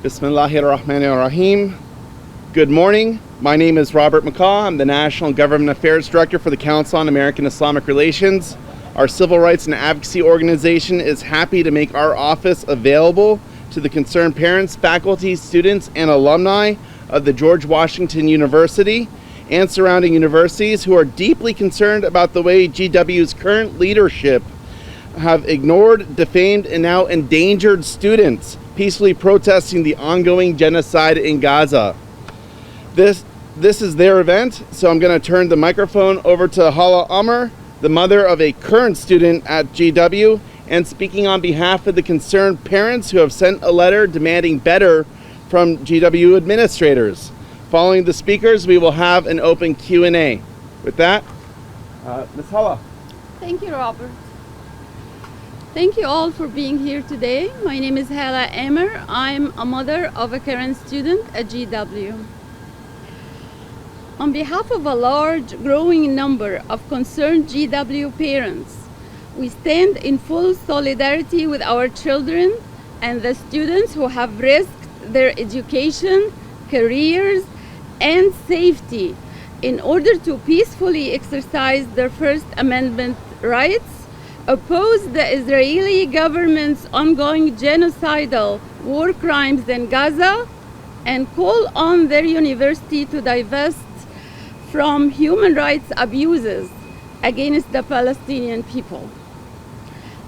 Bismillahirrahmanirrahim. Good morning. My name is Robert McCaw. I'm the National Government Affairs Director for the Council on American Islamic Relations. Our civil rights and advocacy organization is happy to make our office available to the concerned parents, faculty, students, and alumni of the George Washington University and surrounding universities who are deeply concerned about the way GW's current leadership have ignored, defamed, and now endangered students peacefully protesting the ongoing genocide in Gaza. This is their event, so I'm going to turn the microphone over to Hala Amr, the mother of a current student at GW, and speaking on behalf of the concerned parents who have sent a letter demanding better from GW administrators. Following the speakers, we will have an open Q&A. With that, Ms. Hala. Thank you, Robert. Thank you all for being here today. My name is Hala Amr. I'm a mother of a current student at GW. On behalf of a large, growing number of concerned GW parents, we stand in full solidarity with our children and the students who have risked their education, careers, and safety in order to peacefully exercise their First Amendment rights, oppose the Israeli government's ongoing genocidal war crimes in Gaza, and call on their university to divest from human rights abuses against the Palestinian people.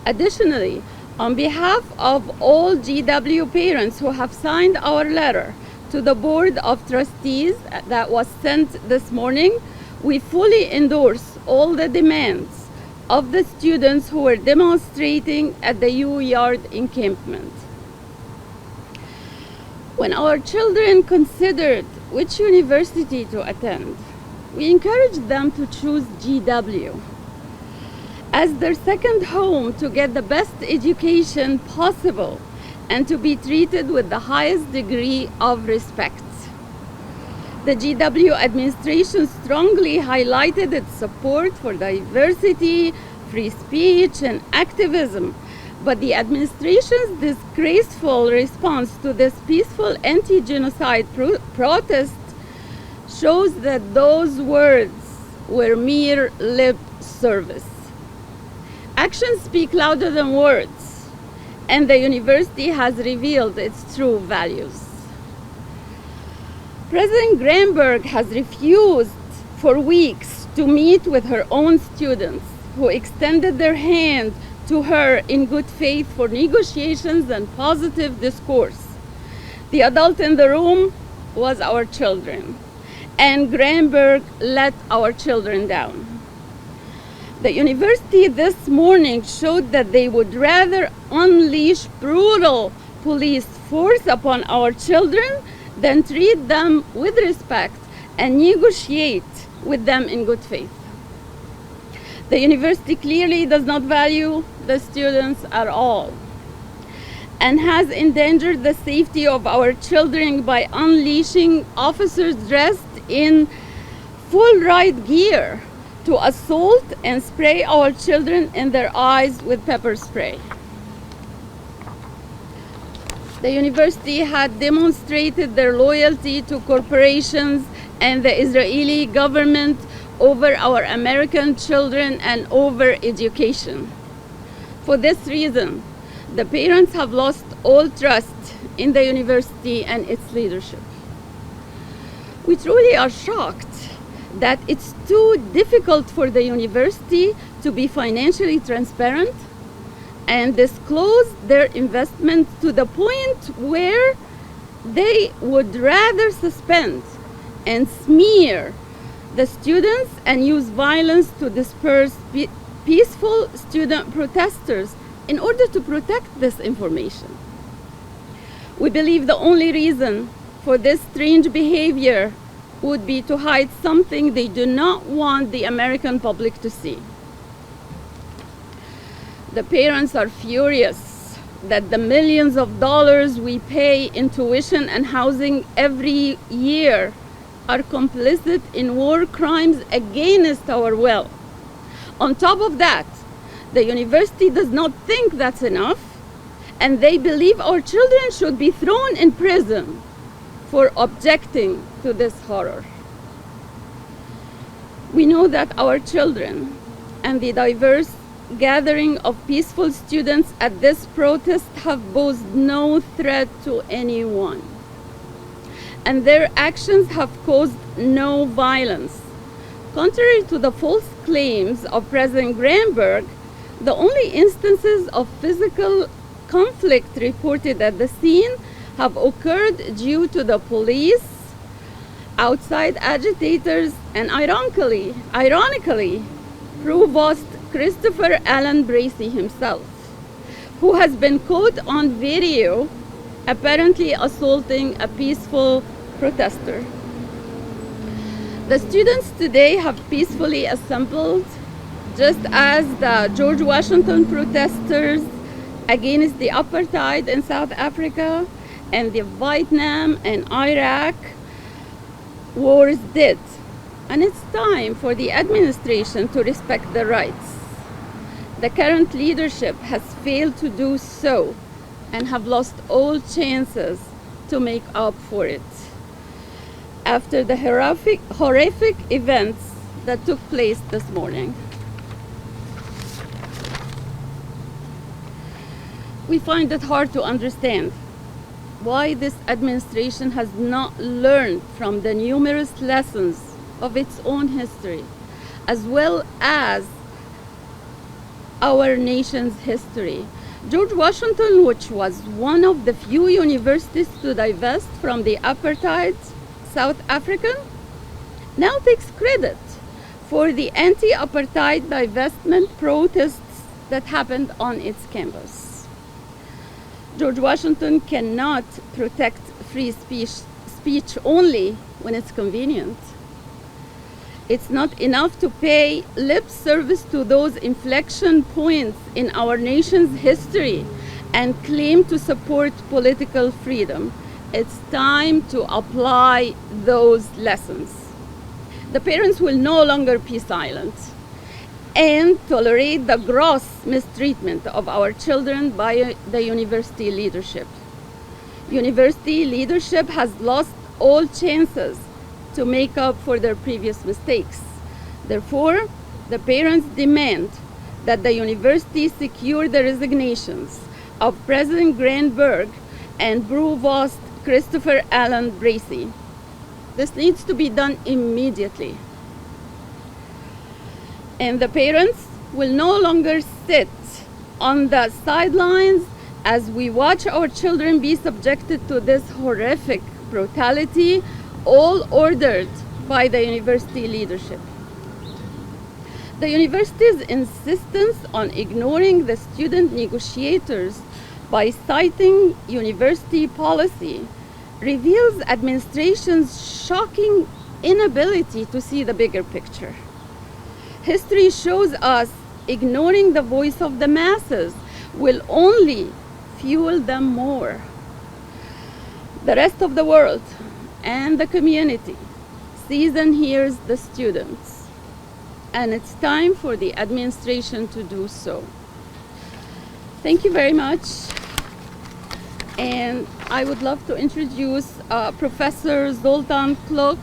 Additionally, on behalf of all GW parents who have signed our letter to the Board of Trustees that was sent this morning, we fully endorse all the demands of the students who were demonstrating at the U-Yard encampment. When our children considered which university to attend, we encouraged them to choose GW as their second home to get the best education possible and to be treated with the highest degree of respect. The GW administration strongly highlighted its support for diversity, free speech, and activism, but the administration's disgraceful response to this peaceful anti-genocide protest shows that those words were mere lip service. Actions speak louder than words, and the university has revealed its true values. President Granberg has refused for weeks to meet with her own students who extended their hand to her in good faith for negotiations and positive discourse. The adult in the room was our children, and Granberg let our children down. The university this morning showed that they would rather unleash brutal police force upon our children than treat them with respect and negotiate with them in good faith. The university clearly does not value the students at all and has endangered the safety of our children by unleashing officers dressed in full riot gear to assault and spray our children in their eyes with pepper spray. The university had demonstrated their loyalty to corporations and the Israeli government over our American children and over education. For this reason, the parents have lost all trust in the university and its leadership. We truly are shocked that it's too difficult for the university to be financially transparent and disclose their investment to the point where they would rather suspend and smear the students and use violence to disperse peaceful student protesters in order to protect this information. We believe the only reason for this strange behavior would be to hide something they do not want the American public to see. The parents are furious that the millions of dollars we pay in tuition and housing every year are complicit in war crimes against our will. On top of that, the university does not think that's enough and they believe our children should be thrown in prison for objecting to this horror. We know that our children and the diverse gathering of peaceful students at this protest have posed no threat to anyone, and their actions have caused no violence. Contrary to the false claims of President Granberg, the only instances of physical conflict reported at the scene have occurred due to the police, outside agitators, and ironically, Provost Christopher Allen Bracey himself, who has been caught on video apparently assaulting a peaceful protester. The students today have peacefully assembled, just as the George Washington protesters against the apartheid in South Africa and the Vietnam and Iraq wars did. And it's time for the administration to respect the rights. The current leadership has failed to do so and have lost all chances to make up for it after the horrific events that took place this morning. We find it hard to understand why this administration has not learned from the numerous lessons of its own history, as well as our nation's history. George Washington, which was one of the few universities to divest from the apartheid South African, now takes credit for the anti-apartheid divestment protests that happened on its campus. George Washington cannot protect free speech only when it's convenient. It's not enough to pay lip service to those inflection points in our nation's history and claim to support political freedom. It's time to apply those lessons. The parents will no longer be silent and tolerate the gross mistreatment of our children by the university leadership. University leadership has lost all chances to make up for their previous mistakes. Therefore, the parents demand that the university secure the resignations of President Granberg and Provost Christopher Allen Bracey. This needs to be done immediately. And the parents will no longer sit on the sidelines as we watch our children be subjected to this horrific brutality, all ordered by the university leadership. The university's insistence on ignoring the student negotiators by citing university policy reveals administration's shocking inability to see the bigger picture. History shows us ignoring the voice of the masses will only fuel them more. The rest of the world and the community sees and hears the students, and it's time for the administration to do so. Thank you very much, and I would love to introduce Professor Zoltan Kluk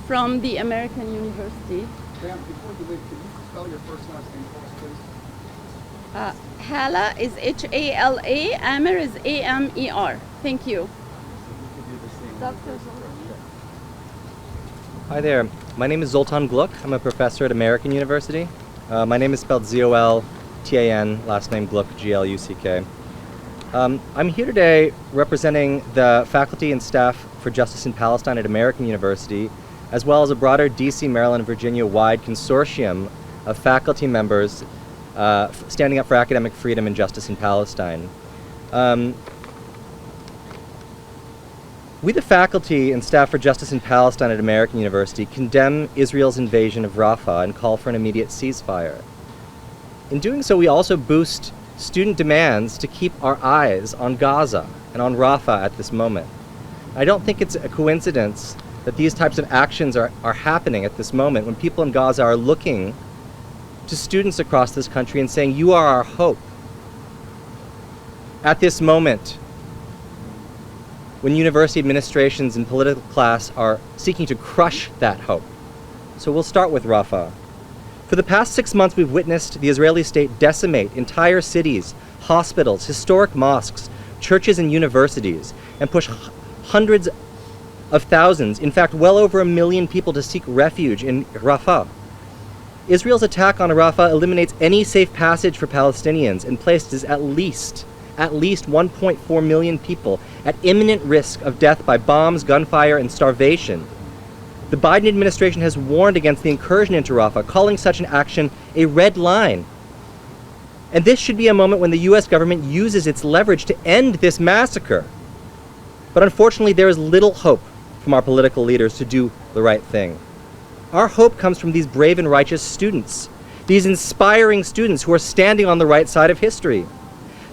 from the American University. Ma'am, before you leave, can you spell your first last name for us, please? Hala is H-A-L-A, Amer is A-M-E-R. Thank you. Dr. Hi there. My name is Zoltan Gluck. I'm a professor at American University. My name is spelled Z-O-L-T-A-N, last name Gluck, G-L-U-C-K. I'm here today representing the faculty and staff for Justice in Palestine at American University, as well as a broader DC, Maryland, and Virginia-wide consortium of faculty members standing up for academic freedom and justice in Palestine. We, the faculty and staff for Justice in Palestine at American University, condemn Israel's invasion of Rafah and call for an immediate ceasefire. In doing so, we also boost student demands to keep our eyes on Gaza and on Rafah at this moment. I don't think it's a coincidence that these types of actions are happening at this moment when people in Gaza are looking to students across this country and saying, "You are our hope." at this moment when university administrations and political class are seeking to crush that hope. So we'll start with Rafah. For the past 6 months, we've witnessed the Israeli state decimate entire cities, hospitals, historic mosques, churches, and universities, and push hundreds of thousands, in fact, well over 1 million people to seek refuge in Rafah. Israel's attack on Rafah eliminates any safe passage for Palestinians and places at least 1.4 million people at imminent risk of death by bombs, gunfire, and starvation. The Biden administration has warned against the incursion into Rafah, calling such an action a red line. And this should be a moment when the U.S. government uses its leverage to end this massacre. But unfortunately, there is little hope from our political leaders to do the right thing. Our hope comes from these brave and righteous students, these inspiring students who are standing on the right side of history,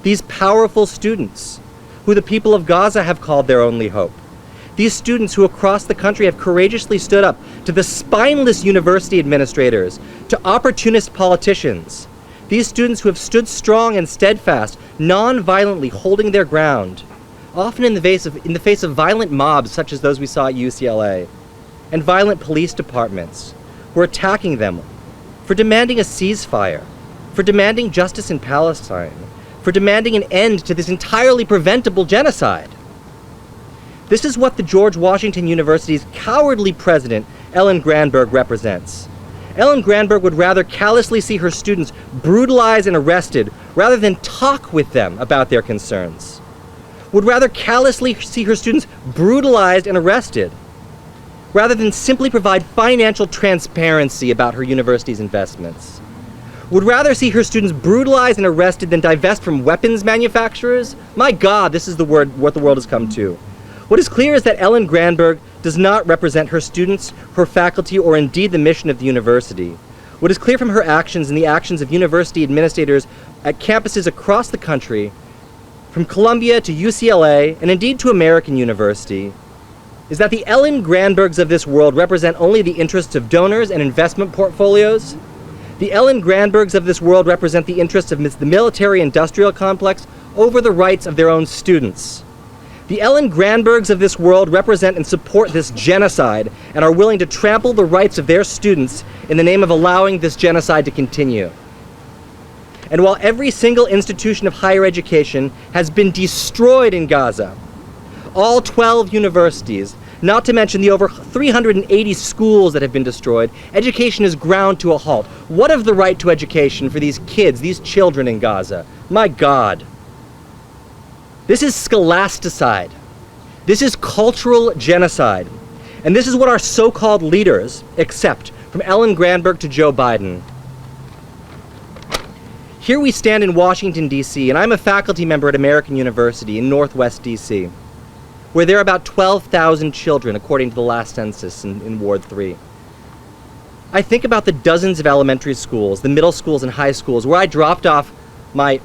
these powerful students who the people of Gaza have called their only hope, these students who across the country have courageously stood up to the spineless university administrators, to opportunist politicians, these students who have stood strong and steadfast, non-violently holding their ground, often in the face of violent mobs such as those we saw at UCLA, and violent police departments who are attacking them for demanding a ceasefire, for demanding justice in Palestine, for demanding an end to this entirely preventable genocide. This is what the George Washington University's cowardly president, Ellen Granberg, represents. Ellen Granberg would rather callously see her students brutalized and arrested rather than talk with them about their concerns. Would rather callously see her students brutalized and arrested rather than simply provide financial transparency about her university's investments. Would rather see her students brutalized and arrested than divest from weapons manufacturers? My God, this is what the world has come to. What is clear is that Ellen Granberg does not represent her students, her faculty, or indeed the mission of the university. What is clear from her actions and the actions of university administrators at campuses across the country, from Columbia to UCLA, and indeed to American University, is that the Ellen Granbergs of this world represent only the interests of donors and investment portfolios. The Ellen Granbergs of this world represent the interests of the military-industrial complex over the rights of their own students. The Ellen Granbergs of this world represent and support this genocide and are willing to trample the rights of their students in the name of allowing this genocide to continue. And while every single institution of higher education has been destroyed in Gaza, all 12 universities, not to mention the over 380 schools that have been destroyed, education is ground to a halt. What of the right to education for these kids, these children in Gaza? My God. This is scholasticide. This is cultural genocide. And this is what our so-called leaders accept, from Ellen Granberg to Joe Biden. Here we stand in Washington, D.C., and I'm a faculty member at American University in Northwest D.C., where there are about 12,000 children, according to the last census in Ward 3. I think about the dozens of elementary schools, the middle schools and high schools, where I dropped off my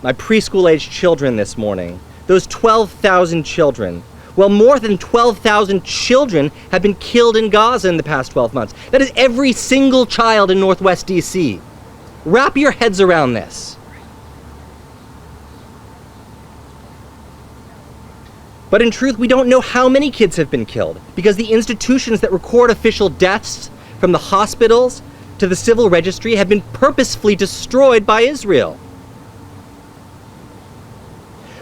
preschool-aged children this morning. Those 12,000 children. Well, more than 12,000 children have been killed in Gaza in the past 12 months. That is every single child in Northwest D.C. Wrap your heads around this. But in truth, we don't know how many kids have been killed, because the institutions that record official deaths, from the hospitals to the civil registry, have been purposefully destroyed by Israel.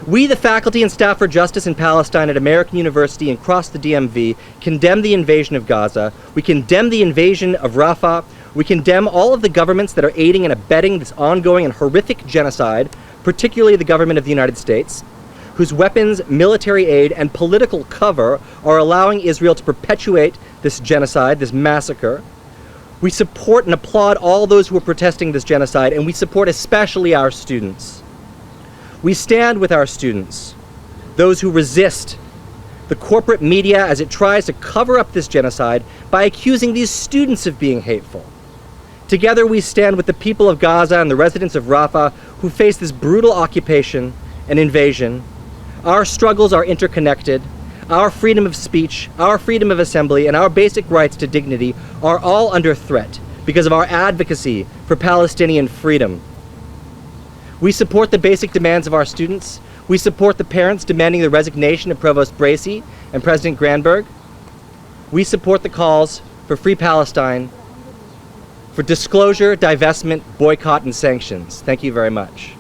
We, the faculty and staff for justice in Palestine at American University and across the DMV, condemn the invasion of Gaza. We condemn the invasion of Rafah. We condemn all of the governments that are aiding and abetting this ongoing and horrific genocide, particularly the government of the United States, whose weapons, military aid, and political cover are allowing Israel to perpetuate this genocide, this massacre. We support and applaud all those who are protesting this genocide, and we support especially our students. We stand with our students, those who resist the corporate media as it tries to cover up this genocide by accusing these students of being hateful. Together we stand with the people of Gaza and the residents of Rafah who face this brutal occupation and invasion. Our struggles are interconnected. Our freedom of speech, our freedom of assembly, and our basic rights to dignity are all under threat because of our advocacy for Palestinian freedom. We support the basic demands of our students. We support the parents demanding the resignation of Provost Bracey and President Granberg. We support the calls for Free Palestine, for disclosure, divestment, boycott, and sanctions. Thank you very much.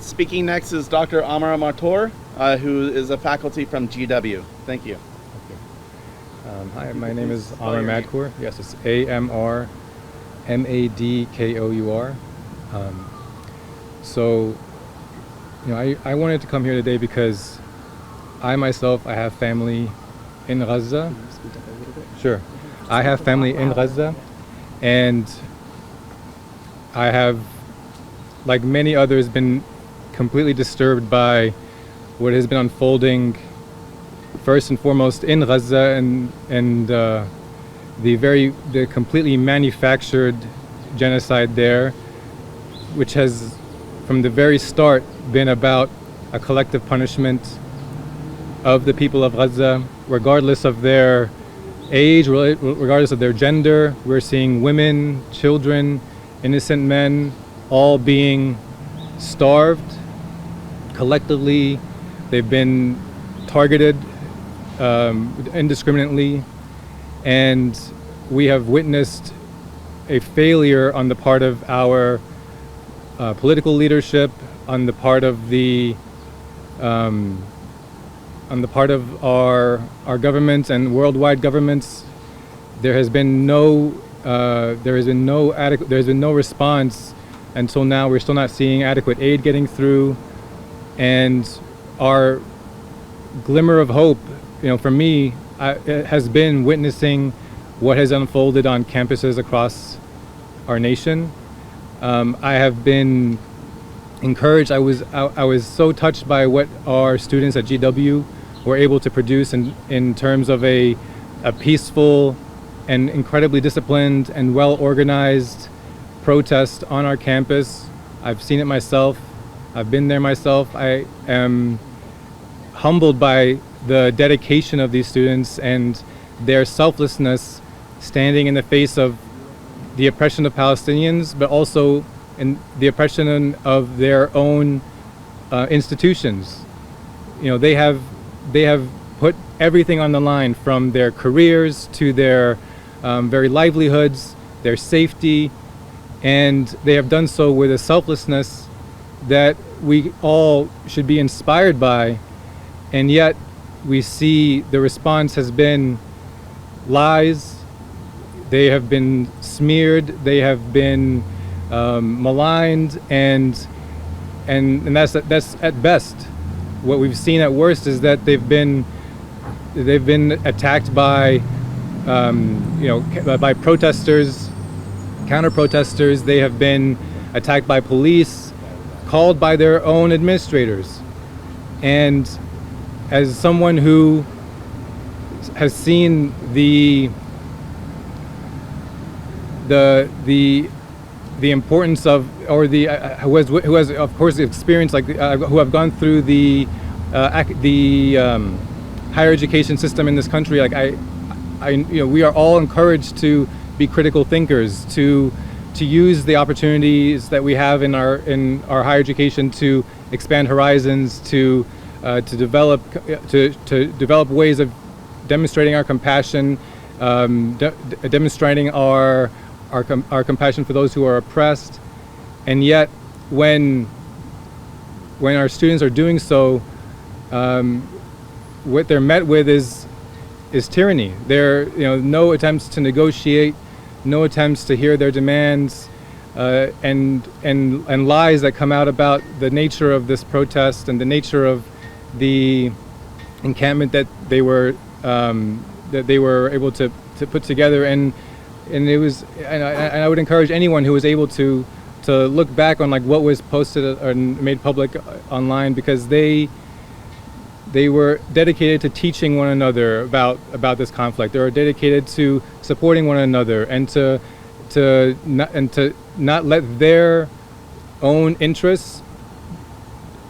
Speaking next is Dr. Amara Mator, who is a faculty from GW. Thank you. Hi, my name is Amar Madkour. Yes, it's AMR MADKOUR. So, I wanted to come here today because I myself, I have family in Gaza. Sure. I have family in Gaza, and I have, like many others, been completely disturbed by what has been unfolding first and foremost in Gaza and the completely manufactured genocide there, which has from the very start been about a collective punishment of the people of Gaza, regardless of their age, regardless of their gender. We're seeing women, children, innocent men all being starved collectively. They've been targeted indiscriminately, and we have witnessed a failure on the part of our political leadership, on the part of our governments and worldwide governments. There has been no response until now. We're still not seeing adequate aid getting through, and our glimmer of hope, for me, it has been witnessing what has unfolded on campuses across our nation. I have been encouraged. I was so touched by what our students at GW were able to produce in terms of a peaceful and incredibly disciplined and well-organized protest on our campus. I've seen it myself. I've been there myself. I am humbled by the dedication of these students and their selflessness, standing in the face of the oppression of Palestinians, but also in the oppression of their own institutions. They have put everything on the line, from their careers to their very livelihoods, their safety, and they have done so with a selflessness that we all should be inspired by. And yet we see the response has been lies. They have been smeared. They have been maligned, and that's at best. What we've seen at worst is that they've been attacked by by protesters, counter-protesters. They have been attacked by police, called by their own administrators. And as someone who has seen the importance of, or who has of course experienced, who have gone through the higher education system in this country, we are all encouraged to be critical thinkers, to use the opportunities that we have in our higher education to expand horizons, to develop ways of demonstrating our compassion, demonstrating our compassion for those who are oppressed. And yet, when our students are doing so, what they're met with is tyranny. There, no attempts to negotiate, no attempts to hear their demands, and lies that come out about the nature of this protest and the nature of the encampment that they were able to put together. And it was, and I would encourage anyone who was able to look back on what was posted or made public online, because they were dedicated to teaching one another about this conflict. They were dedicated to supporting one another, and to not let their own interests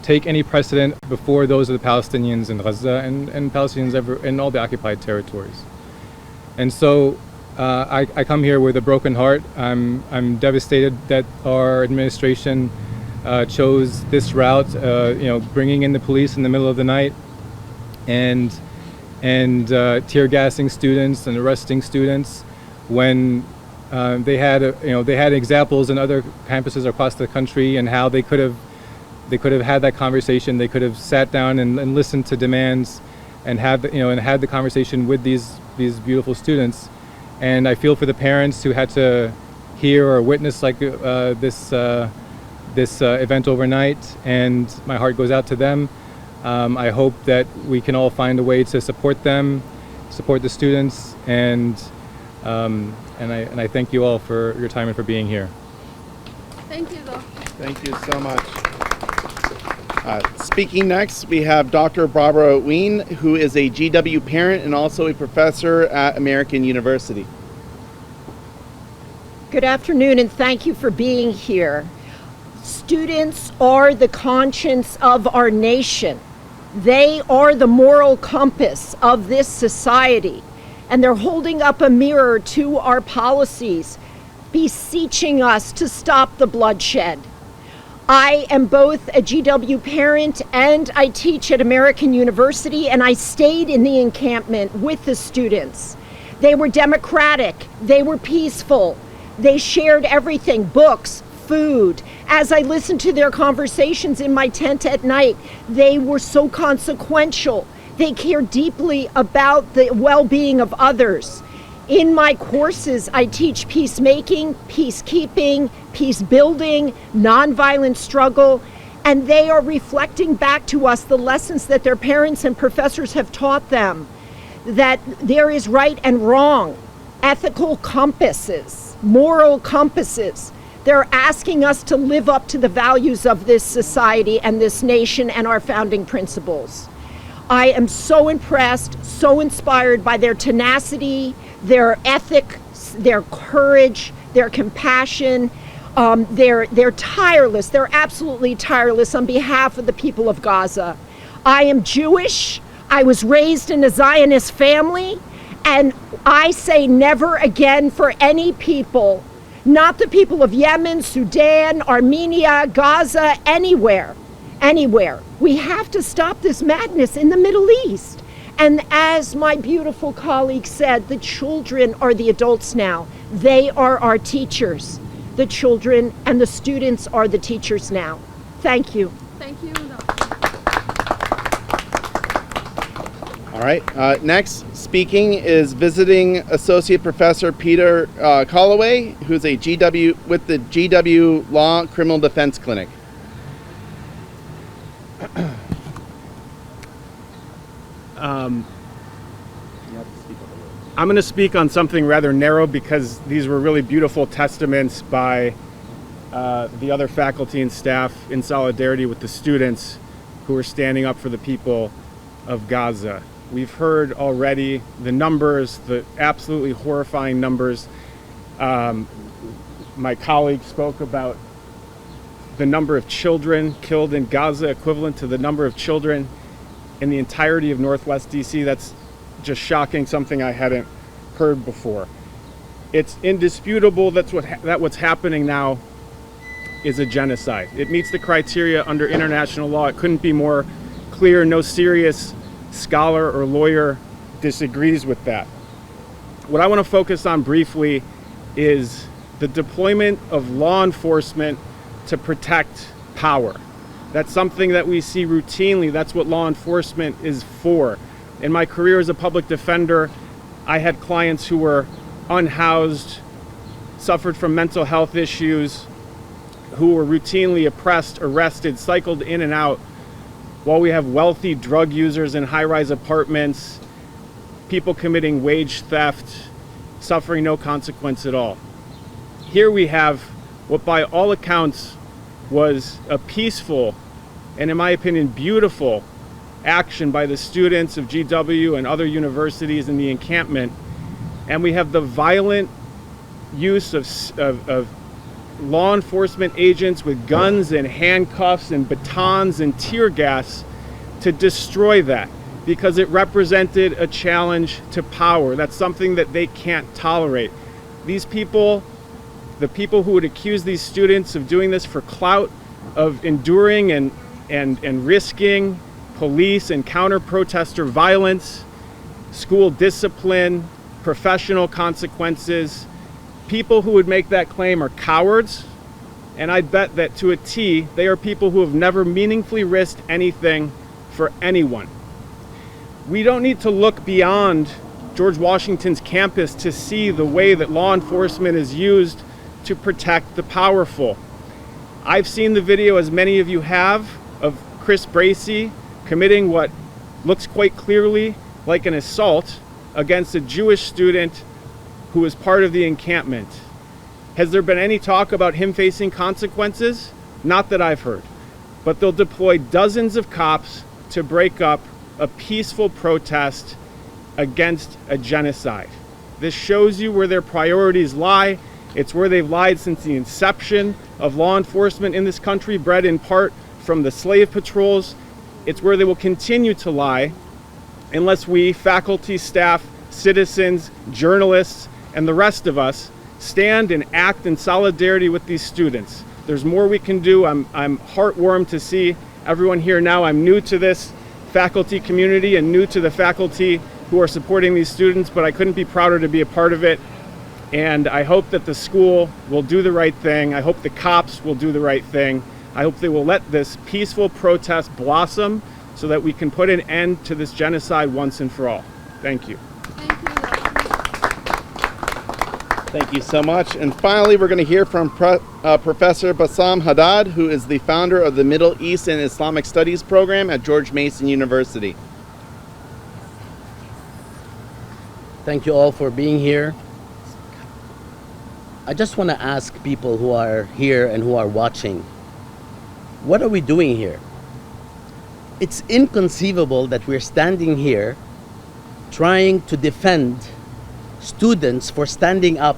take any precedent before those of the Palestinians in Gaza and Palestinians in all the occupied territories. And so I come here with a broken heart. I'm devastated that our administration chose this route, bringing in the police in the middle of the night and tear gassing students and arresting students when they had examples in other campuses across the country and how they could have had that conversation. They could have sat down and listened to demands and had the conversation with these beautiful students. And I feel for the parents who had to hear or witness this event overnight, and my heart goes out to them. I hope that we can all find a way to support them, support the students, and I thank you all for your time and for being here. Thank you, Doc. Thank you so much. Speaking next, we have Dr. Barbara Wien, who is a GW parent and also a professor at American University. Good afternoon, and thank you for being here. Students are the conscience of our nation. They are the moral compass of this society, and they're holding up a mirror to our policies, beseeching us to stop the bloodshed. I am both a GW parent and I teach at American University, and I stayed in the encampment with the students. They were democratic, they were peaceful, they shared everything, books, food. As I listened to their conversations in my tent at night, they were so consequential. They cared deeply about the well-being of others. In my courses, I teach peacemaking, peacekeeping, peace building, nonviolent struggle, and they are reflecting back to us the lessons that their parents and professors have taught them, that there is right and wrong, ethical compasses, moral compasses. They're asking us to live up to the values of this society and this nation and our founding principles. I am so impressed, so inspired by their tenacity, their ethics, their courage, their compassion. They're tireless. They're absolutely tireless on behalf of the people of Gaza. I am Jewish. I was raised in a Zionist family, and I say never again for any people, not the people of Yemen, Sudan, Armenia, Gaza, anywhere. We have to stop this madness in the Middle East. And as my beautiful colleague said, the children are the adults now. They are our teachers. The children and the students are the teachers now. Thank you. Thank you, Doc. All right, next speaking is visiting Associate Professor Peter Colloway, who's a GW with the GW Law Criminal Defense Clinic. I'm going to speak on something rather narrow because these were really beautiful testaments by the other faculty and staff in solidarity with the students who are standing up for the people of Gaza. We've heard already the numbers, the absolutely horrifying numbers. My colleague spoke about the number of children killed in Gaza, equivalent to the number of children in the entirety of Northwest DC. That's just shocking, something I hadn't heard before. It's indisputable that what's happening now is a genocide. It meets the criteria under international law. It couldn't be more clear. No serious scholar or lawyer disagrees with that. What I want to focus on briefly is the deployment of law enforcement to protect power. That's something that we see routinely. That's what law enforcement is for. In my career as a public defender, I had clients who were unhoused, suffered from mental health issues, who were routinely oppressed, arrested, cycled in and out, while we have wealthy drug users in high-rise apartments, people committing wage theft, suffering no consequence at all. Here we have what by all accounts was a peaceful and, in my opinion, beautiful action by the students of GW and other universities in the encampment, and we have the violent use of law enforcement agents with guns and handcuffs and batons and tear gas to destroy that, because it represented a challenge to power. That's something that they can't tolerate. These people, the people who would accuse these students of doing this for clout, of enduring and risking police and counter-protester violence, school discipline, professional consequences, people who would make that claim are cowards, and I bet that to a T, they are people who have never meaningfully risked anything for anyone. We don't need to look beyond George Washington's campus to see the way that law enforcement is used to protect the powerful. I've seen the video, as many of you have, of Chris Bracey committing what looks quite clearly like an assault against a Jewish student who was part of the encampment. Has there been any talk about him facing consequences? Not that I've heard. But they'll deploy dozens of cops to break up a peaceful protest against a genocide. This shows you where their priorities lie. It's where they've lied since the inception of law enforcement in this country, bred in part from the slave patrols. It's where they will continue to lie unless we, faculty, staff, citizens, journalists, and the rest of us stand and act in solidarity with these students. There's more we can do. I'm heartwarmed to see everyone here now. I'm new to this faculty community and new to the faculty who are supporting these students, but I couldn't be prouder to be a part of it. And I hope that the school will do the right thing. I hope the cops will do the right thing. I hope they will let this peaceful protest blossom so that we can put an end to this genocide once and for all. Thank you. Thank you so much. And finally, we're going to hear from Professor Bassam Haddad, who is the founder of the Middle East and Islamic Studies program at George Mason University. Thank you all for being here. I just want to ask people who are here and who are watching, what are we doing here? It's inconceivable that we're standing here trying to defend students for standing up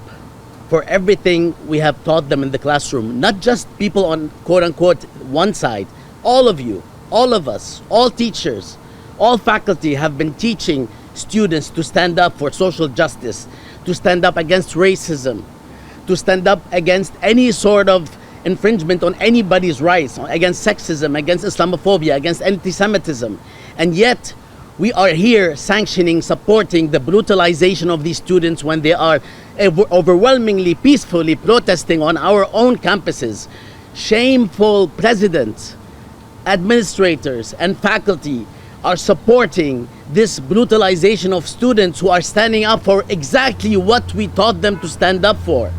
for everything we have taught them in the classroom. Not just people on quote-unquote one side. All of you, all of us, all teachers, all faculty have been teaching students to stand up for social justice, to stand up against racism, to stand up against any sort of infringement on anybody's rights, against sexism, against Islamophobia, against anti-Semitism. And yet, we are here sanctioning, supporting the brutalization of these students when they are overwhelmingly peacefully protesting on our own campuses. Shameful presidents, administrators, and faculty are supporting this brutalization of students who are standing up for exactly what we taught them to stand up for.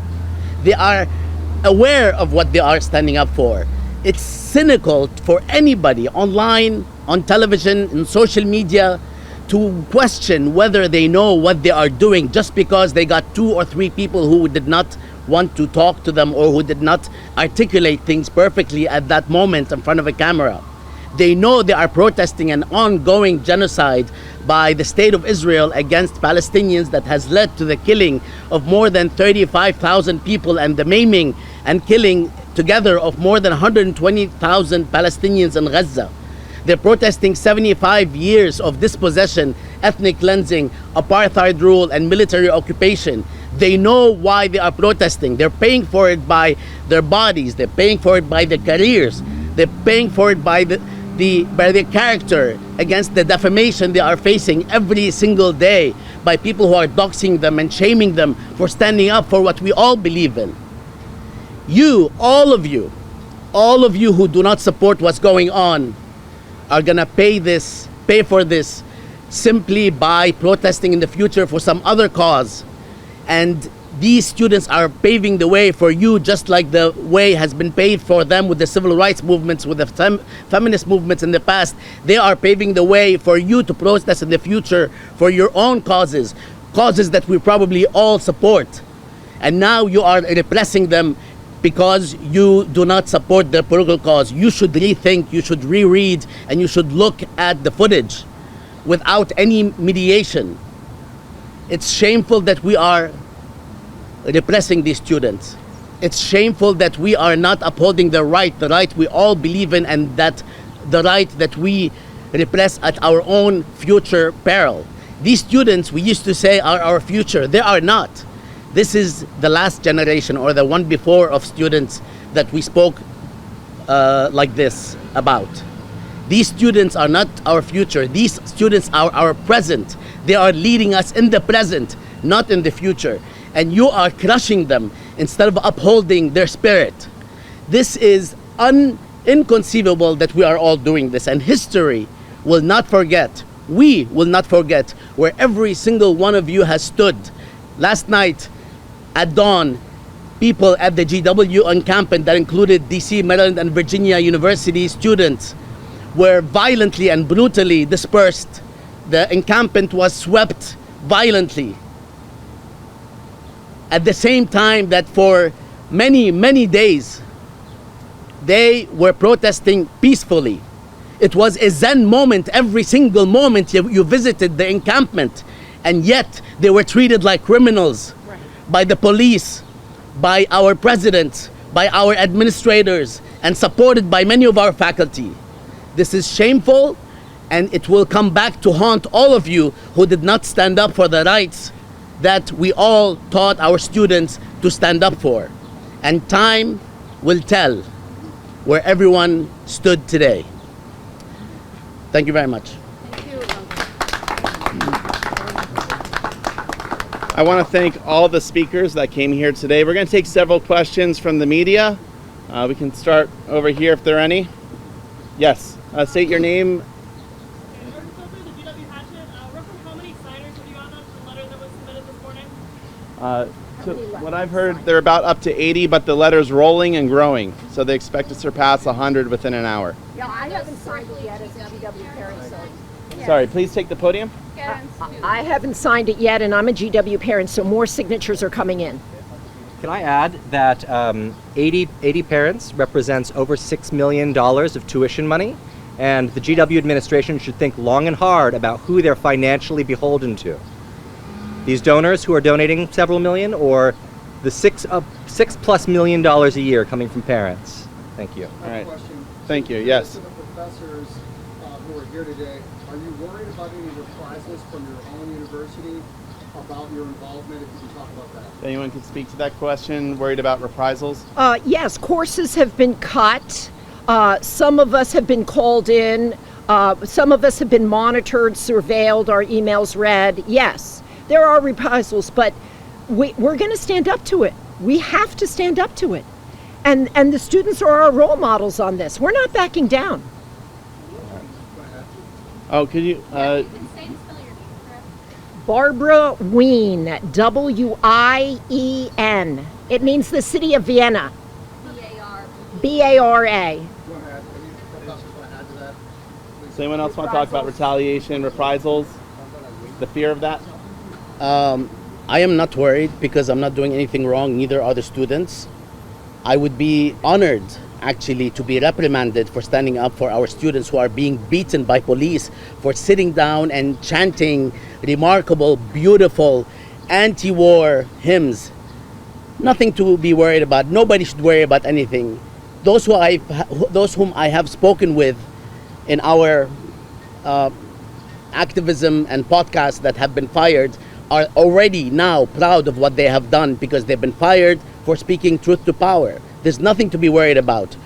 They are aware of what they are standing up for. It's cynical for anybody online, on television, in social media, to question whether they know what they are doing just because they got 2 or 3 people who did not want to talk to them or who did not articulate things perfectly at that moment in front of a camera. They know they are protesting an ongoing genocide by the state of Israel against Palestinians that has led to the killing of more than 35,000 people and the maiming and killing together of more than 120,000 Palestinians in Gaza. They're protesting 75 years of dispossession, ethnic cleansing, apartheid rule, and military occupation. They know why they are protesting. They're paying for it by their bodies. They're paying for it by their careers. They're paying for it by their character, against the defamation they are facing every single day by people who are doxing them and shaming them for standing up for what we all believe in. You, all of you who do not support what's going on, are gonna pay for this simply by protesting in the future for some other cause. And these students are paving the way for you, just like the way has been paved for them with the civil rights movements, with the feminist movements in the past. They are paving the way for you to protest in the future for your own causes that we probably all support. And now you are repressing them because you do not support their political cause. You should rethink, you should reread, and you should look at the footage without any mediation. It's shameful that we are repressing these students. It's shameful that we are not upholding the right we all believe in, and that the right that we repress at our own future peril. These students, we used to say, are our future. They are not. This is the last generation, or the one before, of students that we spoke like this about. These students are not our future. These students are our present. They are leading us in the present, not in the future. And you are crushing them instead of upholding their spirit. This is inconceivable that we are all doing this. And history will not forget, we will not forget, where every single one of you has stood. Last night at dawn, people at the GW encampment that included DC, Maryland, and Virginia University students were violently and brutally dispersed. The encampment was swept violently. At the same time that for many, many days, they were protesting peacefully. It was a Zen moment every single moment you visited the encampment, and yet they were treated like criminals by the police, by our president, by our administrators, and supported by many of our faculty. This is shameful, and it will come back to haunt all of you who did not stand up for the rights that we all taught our students to stand up for. And time will tell where everyone stood today. Thank you very much. I want to thank all the speakers that came here today. We're going to take several questions from the media. We can start over here if there are any. Yes, state your name. So what I've heard, they're about up to 80, but the letter's rolling and growing. So they expect to surpass 100 within an hour. Yeah, I haven't signed it yet as a GW parent, so. Sorry, please take the podium. I haven't signed it yet, and I'm a GW parent, so more signatures are coming in. Can I add that 80 parents represents over $6 million of tuition money, and the GW administration should think long and hard about who they're financially beholden to. These donors who are donating several million, or the $6+ million a year coming from parents. Thank you. All right. Question. Thank you. Yes. To the professors who are here today, are you worried about any reprisals from your own university about your involvement? If you can talk about that. Anyone can speak to that question? Worried about reprisals? Yes, courses have been cut. Some of us have been called in. Some of us have been monitored, surveilled, our emails read. Yes, there are reprisals, but we're going to stand up to it. We have to stand up to it. And the students are our role models on this. We're not backing down. Oh, could you? Barbara Wien, W-I-E-N. It means the city of Vienna. B-A-R-A. Go ahead. Any professors want to add to that? Does anyone else want to talk about retaliation, reprisals, the fear of that? I am not worried because I'm not doing anything wrong, neither are the students. I would be honored, actually, to be reprimanded for standing up for our students who are being beaten by police for sitting down and chanting remarkable, beautiful, anti-war hymns. Nothing to be worried about. Nobody should worry about anything. Those whom I have spoken with in our activism and podcasts that have been fired are already now proud of what they have done because they've been fired for speaking truth to power. There's nothing to be worried about.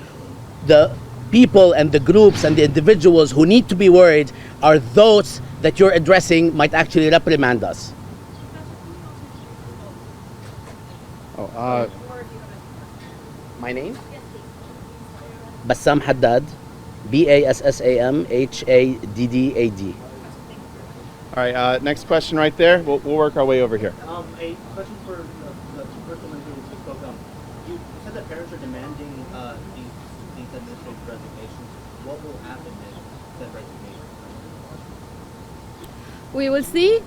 The people and the groups and the individuals who need to be worried are those that you're addressing might actually reprimand us. My name? Bassam Haddad, B-A-S-S-A-M-H-A-D-D-A-D. All right, next question right there. We'll work our way over here. A question for the person who just spoke up. You said that parents are demanding these administrative resignations. What will happen if said resignation? We will see.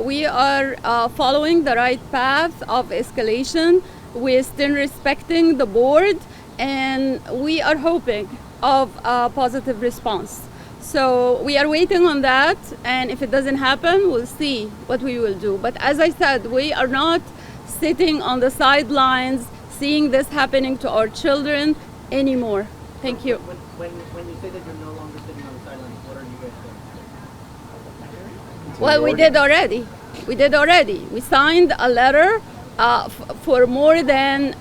We are following the right path of escalation. We're still respecting the board, and we are hoping of a positive response. So we are waiting on that, and if it doesn't happen, we'll see what we will do. But as I said, we are not sitting on the sidelines seeing this happening to our children anymore. Thank you. When you say that you're no longer sitting on the sidelines, what are you guys doing? Well, we did already. We did already. We signed a letter for more than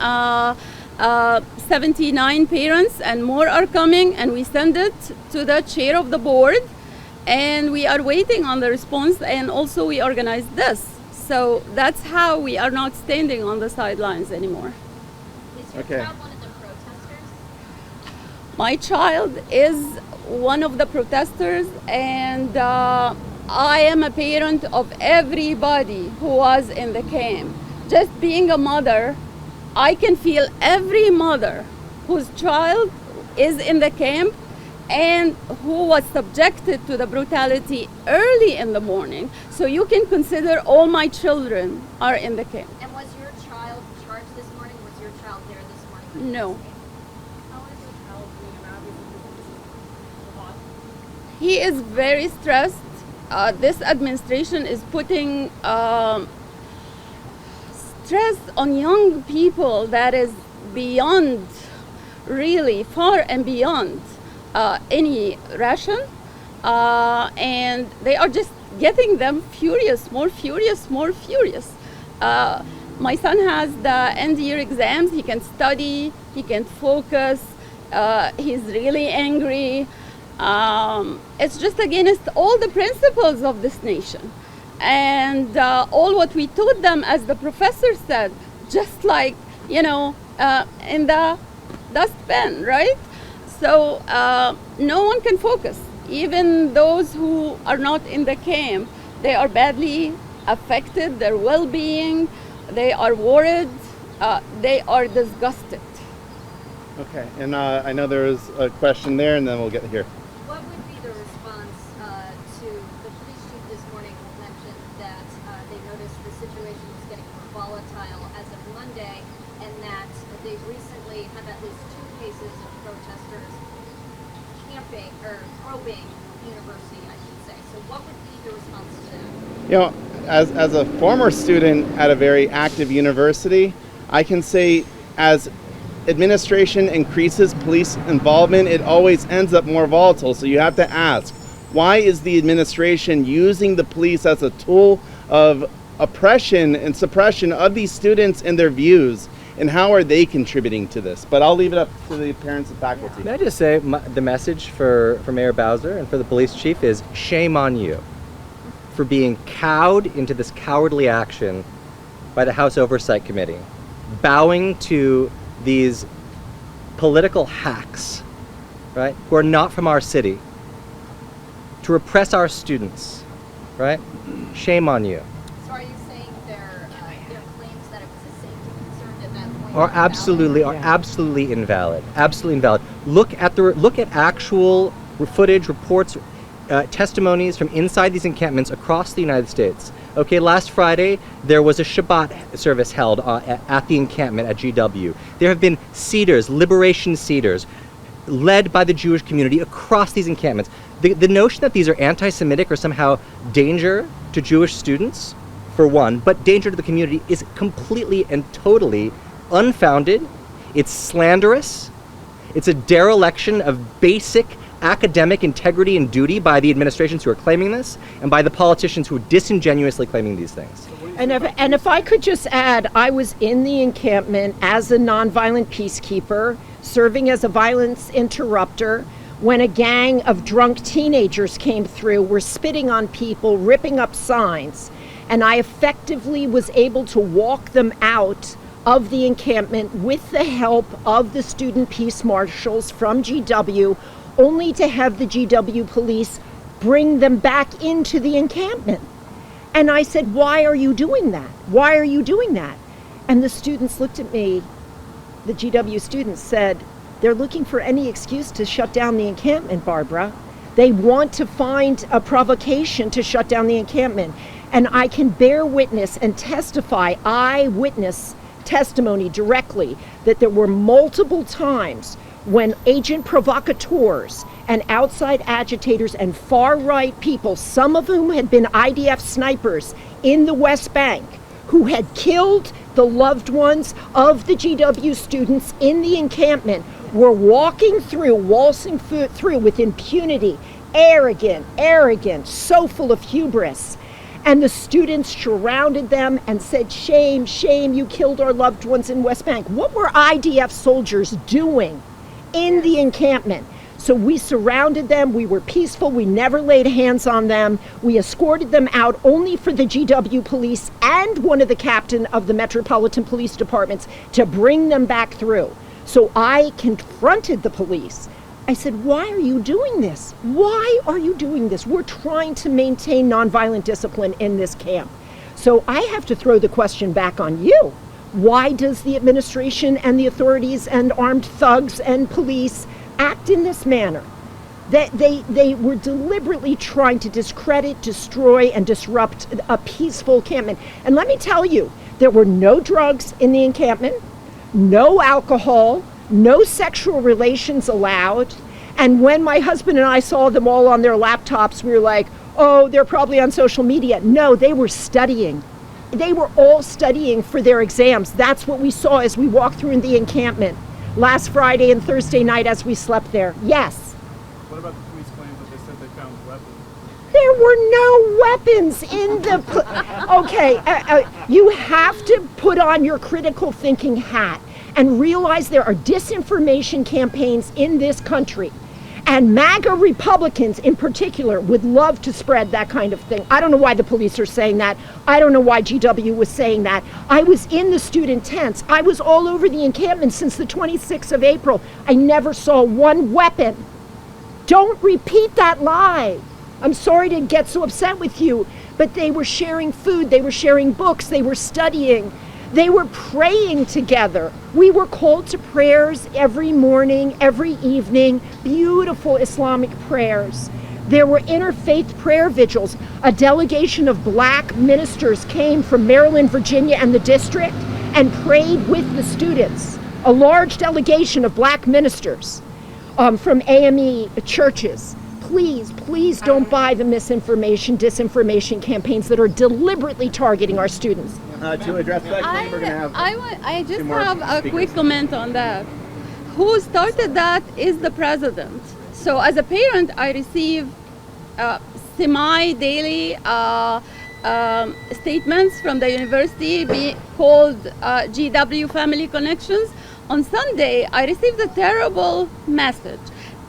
79 parents, and more are coming, and we send it to the chair of the board, and we are waiting on the response, and also we organized this. So that's how we are not standing on the sidelines anymore. Is your Okay. child one of the protesters? My child is one of the protesters, and I am a parent of everybody who was in the camp. Just being a mother, I can feel every mother whose child is in the camp and who was subjected to the brutality early in the morning. So you can consider all my children are in the camp. And was your child charged this morning? Was your child there this morning? No. How is your child doing around you? He is very stressed. This administration is putting stress on young people that is beyond, really far and beyond any ration. And they are just getting them furious, more furious, more furious. My son has the end year exams. He can study, he can focus. He's really angry. It's just against all the principles of this nation. And all what we taught them, as the professor said, just like, in the dustbin, right? So no one can focus. Even those who are not in the camp, they are badly affected, their well-being, they are worried, they are disgusted. Okay, and I know there was a question there, and then we'll get here. What would be the response to the police chief this morning mentioned that they noticed the situation was getting more volatile as of Monday, and that they've recently had at least 2 cases of protesters camping or probing the university, I should say. So what would be the response to that? As a former student at a very active university, I can say as administration increases police involvement, it always ends up more volatile. So you have to ask, why is the administration using the police as a tool of oppression and suppression of these students and their views? And how are they contributing to this? But I'll leave it up to the parents and faculty. May I just say, the message for Mayor Bowser and for the police chief is shame on you for being cowed into this cowardly action by the House Oversight Committee, bowing to these political hacks, right, who are not from our city, to repress our students, right? Shame on you. So are you saying their claims that it was a safety concern at that point Are absolutely invalid. Absolutely invalid. Look at actual footage, reports, testimonies from inside these encampments across the United States. Okay, last Friday there was a Shabbat service held at the encampment at GW. There have been Cedars, liberation Cedars, led by the Jewish community across these encampments. The notion that these are anti-Semitic or somehow danger to Jewish students, for one, but danger to the community, is completely and totally unfounded. It's slanderous. It's a dereliction of basic academic integrity and duty by the administrations who are claiming this and by the politicians who are disingenuously claiming these things. And if I could just add, I was in the encampment as a nonviolent peacekeeper, serving as a violence interrupter, when a gang of drunk teenagers came through, were spitting on people, ripping up signs, and I effectively was able to walk them out of the encampment with the help of the student peace marshals from GW, only to have the GW police bring them back into the encampment. And I said, why are you doing that? Why are you doing that? And the students looked at me, the GW students said, they're looking for any excuse to shut down the encampment, Barbara. They want to find a provocation to shut down the encampment. And I can bear witness and testify, eyewitness testimony directly, that there were multiple times when agent provocateurs and outside agitators and far-right people, some of whom had been IDF snipers in the West Bank, who had killed the loved ones of the GW students in the encampment were walking through, waltzing through with impunity, arrogant, so full of hubris. And the students surrounded them and said, shame, shame, you killed our loved ones in West Bank. What were IDF soldiers doing in the encampment? So we surrounded them, we were peaceful, we never laid hands on them. We escorted them out only for the GW police and one of the captain of the Metropolitan Police Departments to bring them back through. So I confronted the police. I said, why are you doing this? Why are you doing this? We're trying to maintain nonviolent discipline in this camp. So I have to throw the question back on you. Why does the administration and the authorities and armed thugs and police act in this manner? That they were deliberately trying to discredit, destroy, and disrupt a peaceful encampment. And let me tell you, there were no drugs in the encampment, no alcohol, no sexual relations allowed. And when my husband and I saw them all on their laptops, we were like, oh, they're probably on social media. No, they were studying. They were all studying for their exams. That's what we saw as we walked through in the encampment last Friday and Thursday night as we slept there. Yes. What about the police claims that they said they found weapons? There were no weapons in the... Okay, you have to put on your critical thinking hat and realize there are disinformation campaigns in this country. And MAGA Republicans in particular would love to spread that kind of thing. I don't know why the police are saying that. I don't know why GW was saying that. I was in the student tents. I was all over the encampment since the 26th of April. I never saw one weapon. Don't repeat that lie. I'm sorry to get so upset with you, but they were sharing food, they were sharing books, they were studying. They were praying together. We were called to prayers every morning, every evening, beautiful Islamic prayers. There were interfaith prayer vigils. A delegation of black ministers came from Maryland, Virginia, and the district and prayed with the students. A large delegation of black ministers from AME churches. Please don't buy the misinformation, disinformation campaigns that are deliberately targeting our students. To address that claim, we're going to have I just two more have a speakers. quick comment on that. Who started that is the president. So as a parent, I receive semi-daily statements from the university called GW Family Connections. On Sunday, I received a terrible message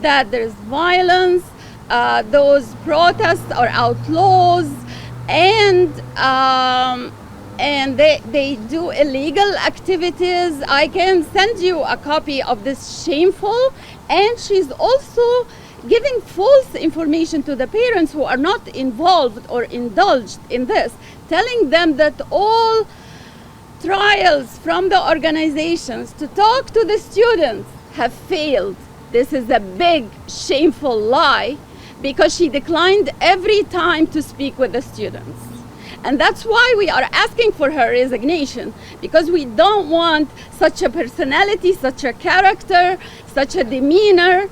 that there's violence, those protests are outlaws, and they do illegal activities. I can send you a copy of this shameful, and she's also giving false information to the parents who are not involved or indulged in this, telling them that all trials from the organizations to talk to the students have failed. This is a big, shameful lie, because she declined every time to speak with the students. And that's why we are asking for her resignation, because we don't want such a personality, such a character, such a demeanor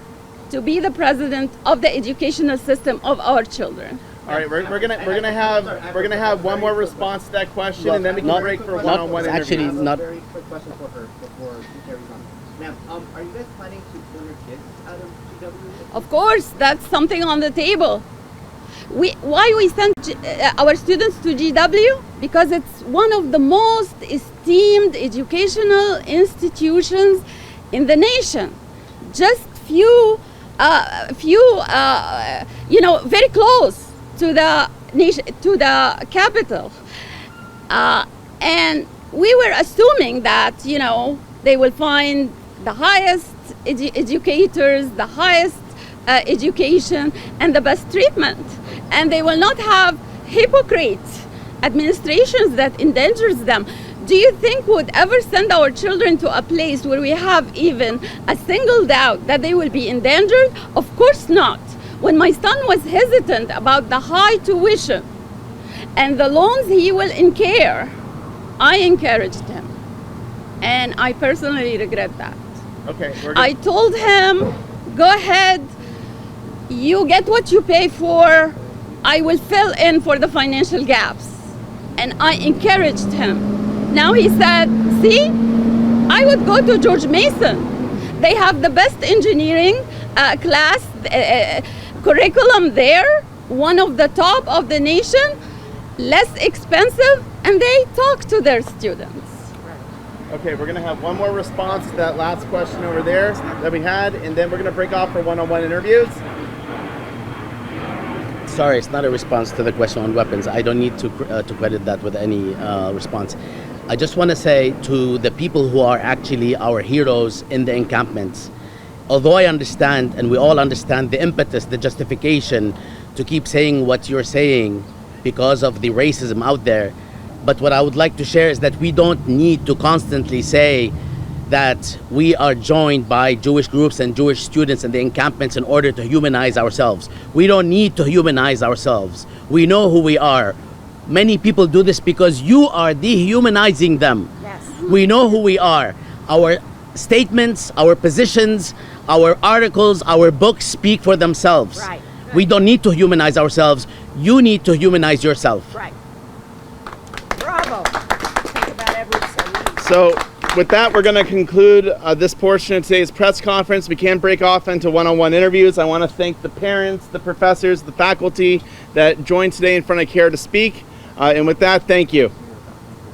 to be the president of the educational system of our children. All right, we're gonna have one more response to that question, and then we can break for a one-on-one interview. Actually, not. Very quick question for her before she carries on. Ma'am, are you guys planning to pull your kids out of GW? Of course, that's something on the table. Why we send our students to GW? Because it's one of the most esteemed educational institutions in the nation. Just few, very close to the nation, to the capital, and we were assuming that they will find the highest educators, the highest education, and the best treatment, and they will not have hypocrites administrations that endangers them. Do you think we would ever send our children to a place where we have even a single doubt that they will be endangered? Of course not. When my son was hesitant about the high tuition and the loans he will incur, I encouraged him. And I personally regret that. Okay. I told him, go ahead, you get what you pay for, I will fill in for the financial gaps. And I encouraged him. Now he said, see, I would go to George Mason. They have the best engineering class curriculum there, one of the top of the nation, less expensive, and they talk to their students. Okay, we're going to have one more response to that last question over there that we had, and then we're going to break off for one-on-one interviews. Sorry, it's not a response to the question on weapons. I don't need to credit that with any response. I just want to say to the people who are actually our heroes in the encampments, although I understand, and we all understand the impetus, the justification to keep saying what you're saying because of the racism out there, but what I would like to share is that we don't need to constantly say that we are joined by Jewish groups and Jewish students in the encampments in order to humanize ourselves. We don't need to humanize ourselves. We know who we are. Many people do this because you are dehumanizing them. Yes. We know who we are. Our statements, our positions, our articles, our books speak for themselves. Right. We don't need to humanize ourselves. You need to humanize yourself. Right. Bravo. Think about every solution. So with that, we're going to conclude this portion of today's press conference. We can break off into one-on-one interviews. I want to thank the parents, the professors, the faculty that joined today in front of CARE to speak. And with that, thank you.